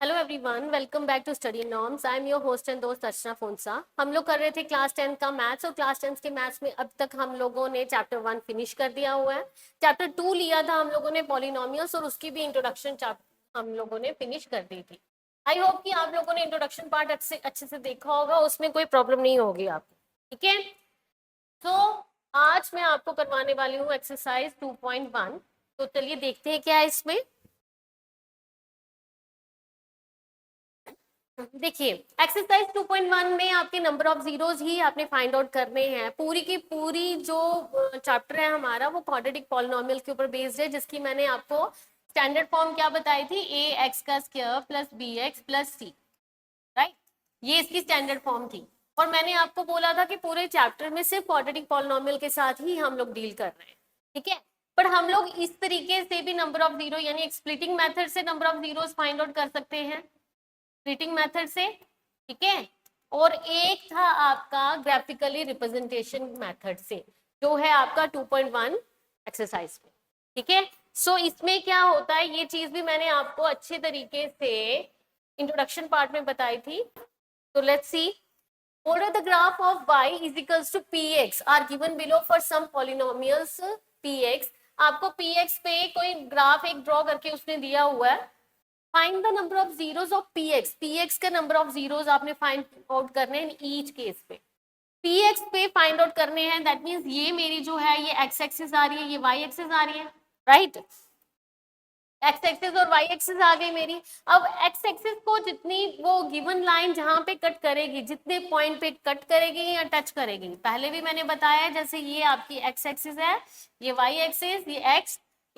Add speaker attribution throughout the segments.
Speaker 1: Hello everyone, welcome back to Study Norms. I am your host and दोस्त अर्चना फोनसा। हम लोग कर रहे थे क्लास 10 का मैथ्स और क्लास 10 के मैथ्स में अब तक हम लोगों ने चैप्टर 1 फिनिश कर दिया हुआ है। चैप्टर 2 लिया था हम लोगों ने पॉलिनोमियल्स और उसकी भी इंट्रोडक्शन हम लोगों ने फिनिश कर दी थी। आई होप कि आप लोगों ने इंट्रोडक्शन पार्ट अच्छे से देखा होगा, उसमें कोई प्रॉब्लम नहीं होगी आपको। ठीक है, तो आज मैं आपको करवाने वाली हूँ एक्सरसाइज 2.1। तो चलिए देखते हैं क्या है इसमें। देखिए, एक्सरसाइज 2.1 में आपके नंबर ऑफ जीरोज ही आपने फाइंड आउट करने हैं। पूरी की पूरी जो चैप्टर है हमारा वो क्वाड्रेटिक पॉलिनोमियल के ऊपर बेस्ड है, जिसकी मैंने आपको स्टैंडर्ड फॉर्म क्या बताई थी, ए एक्स का square plus B X plus C, right. ये इसकी स्टैंडर्ड फॉर्म थी। और मैंने आपको बोला था कि पूरे चैप्टर में सिर्फ क्वाड्रेटिक पॉलिनोमियल के साथ ही हम लोग डील कर रहे हैं, ठीक है। पर हम लोग इस तरीके से भी नंबर ऑफ जीरो यानी एक स्प्लिटिंग मेथड से number of zeros find out कर सकते हैं, स्प्लिटिंग मेथड से, ठीक है। और एक था आपका ग्राफिकली रिप्रेजेंटेशन मेथड से, जो है आपका 2.1 एक्सरसाइज में, ठीक है। सो इसमें क्या होता है, ये चीज भी मैंने आपको अच्छे तरीके से इंट्रोडक्शन पार्ट में बताई थी। तो let's see, order the graph of y is equals to px are given below for some polynomials px। आपको px पे कोई ग्राफ एक ड्रॉ करके उसने दिया हुआ है। Find the number of zeros of px, px का नंबर ऑफ जीरोस आपने फाइंड आउट करने हैं ईच केस पे। px पे फाइंड आउट करने हैं, दैट मींस ये मेरी जो है ये x एक्सिस आ रही है, ये y एक्सिस आ रही है, राइट। एक्स एक्सिस और वाई एक्सिस आ गई मेरी। अब एक्स एक्सिस को जितनी वो गिवन लाइन जहां पे कट करेगी, जितने पॉइंट पे कट करेगी या टच करेगी, पहले भी मैंने बताया, जैसे ये आपकी एक्स एक्सिस है, ये वाई एक्सिस, ये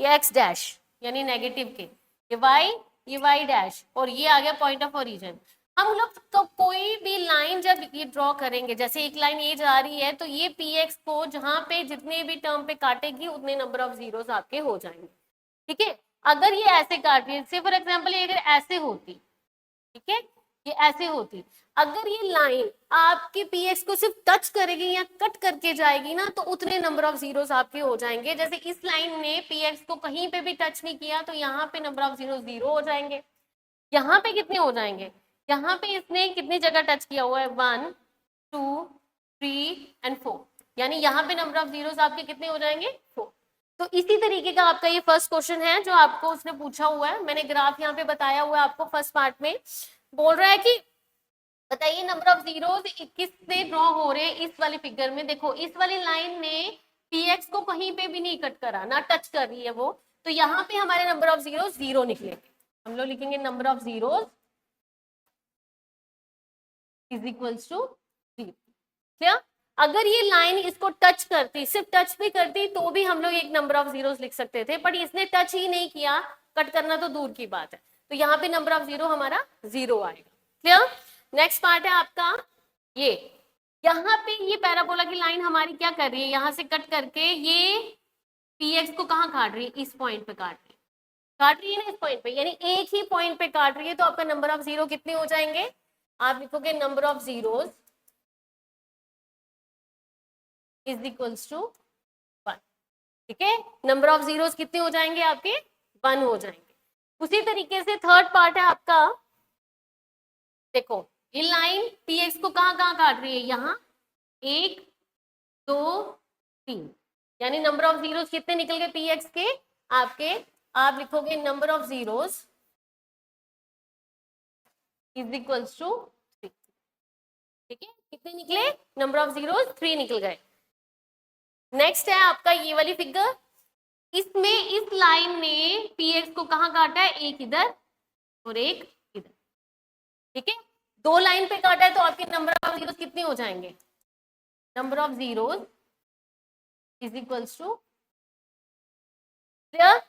Speaker 1: एक्स डैश यानी नेगेटिव के, ये वाई डैश, और ये आ गया पॉइंट ऑफ ओरिजिन। हम लोग तो कोई भी लाइन जब ये ड्रॉ करेंगे, जैसे एक लाइन ये जा रही है, तो ये पी एक्स को जहां पे जितने भी टर्म पे काटेगी उतने नंबर ऑफ जीरोस आपके हो जाएंगे, ठीक है। अगर ये ऐसे काट रही है, से फॉर एग्जाम्पल ये अगर ऐसे होती, ठीक है, ये ऐसे होती, अगर ये लाइन आपके पीएक्स को सिर्फ टच करेगी या कट करके जाएगी ना, तो उतने नंबर ऑफ जीरोस आपके हो जाएंगे। जैसे इस लाइन ने पीएक्स को कहीं पे भी टच नहीं किया, तो यहाँ पे नंबर ऑफ जीरो जीरो हो जाएंगे। यहाँ पे कितने हो जाएंगे, यहाँ पे इसने कितनी जगह टच किया हुआ है, 1 2 3 एंड 4, यानी यहाँ पे नंबर ऑफ जीरोस आपके कितने हो जाएंगे, 4। तो इसी तरीके का आपका ये फर्स्ट क्वेश्चन है जो आपको उसने पूछा हुआ है। मैंने ग्राफ यहाँ पे बताया हुआ है आपको फर्स्ट पार्ट में। बोल रहा है कि बताइए नंबर ऑफ जीरोस किससे ड्रॉ हो रहे हैं इस वाली फिगर में। देखो इस वाली लाइन ने पीएक्स को कहीं पे भी नहीं कट करा, ना टच कर रही है वो, तो यहाँ पे हमारे नंबर ऑफ जीरोस जीरो निकलेंगे। हम लोग लिखेंगे number of zeros is equals to 0। क्या, अगर ये लाइन इसको टच करती, सिर्फ टच भी करती, तो भी हम लोग एक नंबर ऑफ जीरोस लिख सकते थे, बट इसने टच ही नहीं किया, कट करना तो दूर की बात है, तो यहाँ पे नंबर ऑफ जीरो हमारा 0 आएगा। क्लियर। नेक्स्ट पार्ट है आपका ये, यहाँ पे ये पैराबोला की लाइन हमारी क्या कर रही है, यहाँ से कट करके ये पीएक्स को कहाँ काट रही है, इस पॉइंट पे काट रही है ना, इस पॉइंट पे, यानी एक ही पॉइंट पे काट रही है। तो आपका नंबर ऑफ जीरो कितने हो जाएंगे, आप लिखोगे number of zeros is equals to 1, ठीक है। नंबर ऑफ जीरोस कितने हो जाएंगे आपके, 1 हो जाएंगे। उसी तरीके से थर्ड पार्ट है आपका, देखो ये लाइन पीएक्स को कहाँ कहाँ काट रही है, यहाँ 1 2 3, यानी नंबर ऑफ जीरोस कितने निकल गए पीएक्स के आपके, आप लिखोगे number of zeros is equals to 3, ठीक है। कितने निकले, नंबर ऑफ जीरोस 3 निकल गए। नेक्स्ट है आपका ये वाली फिगर, इसमें इस लाइन ने पीएक्स को कहाँ काटा है, एक इधर और एक इधर, ठीक है। दो लाइन पे काटा है, तो आपके नंबर ऑफ जीरोस कितने हो जाएंगे, number of zeros is equals to, clear.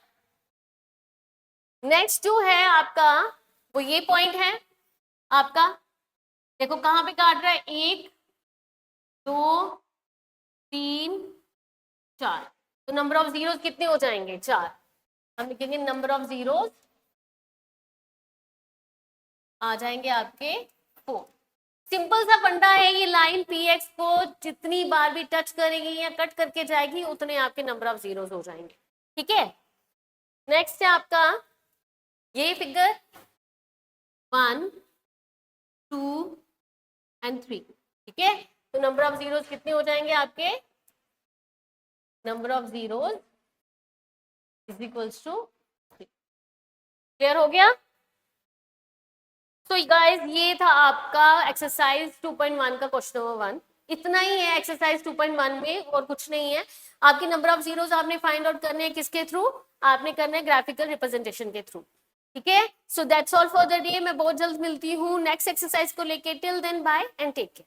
Speaker 1: Next जो है आपका वो ये पॉइंट है आपका, देखो कहाँ पे काट रहा है, 1 2 3 4, तो नंबर ऑफ जीरोस कितने हो जाएंगे, 4। हम लिखेंगे नंबर ऑफ जीरोस आ जाएंगे आपके 4। सिंपल सा फंडा है, ये लाइन पीएक्स को जितनी बार भी टच करेगी या कट करके जाएगी उतने आपके नंबर ऑफ जीरोस हो जाएंगे, ठीक है। नेक्स्ट है आपका ये फिगर, 1 2 एंड 3। ठीक है, तो नंबर ऑफ जीरोस कितने हो जाएंगे आपके? Number of zeros is equals to 3। Clear हो गया? तो गाइस ये था आपका एक्सरसाइज 2.1 का क्वेश्चन नंबर 1। इतना ही है एक्सरसाइज 2.1 में, और कुछ नहीं है। आपकी नंबर ऑफ जीरोस आपने फाइंड आउट करने हैं किसके थ्रू? आपने करना है ग्राफिकल रिप्रेजेंटेशन के थ्रू। ठीक है, so that's all for the day. मैं बहुत जल्द मिलती हूँ नेक्स्ट एक्सरसाइज को लेके। Till then bye and take care.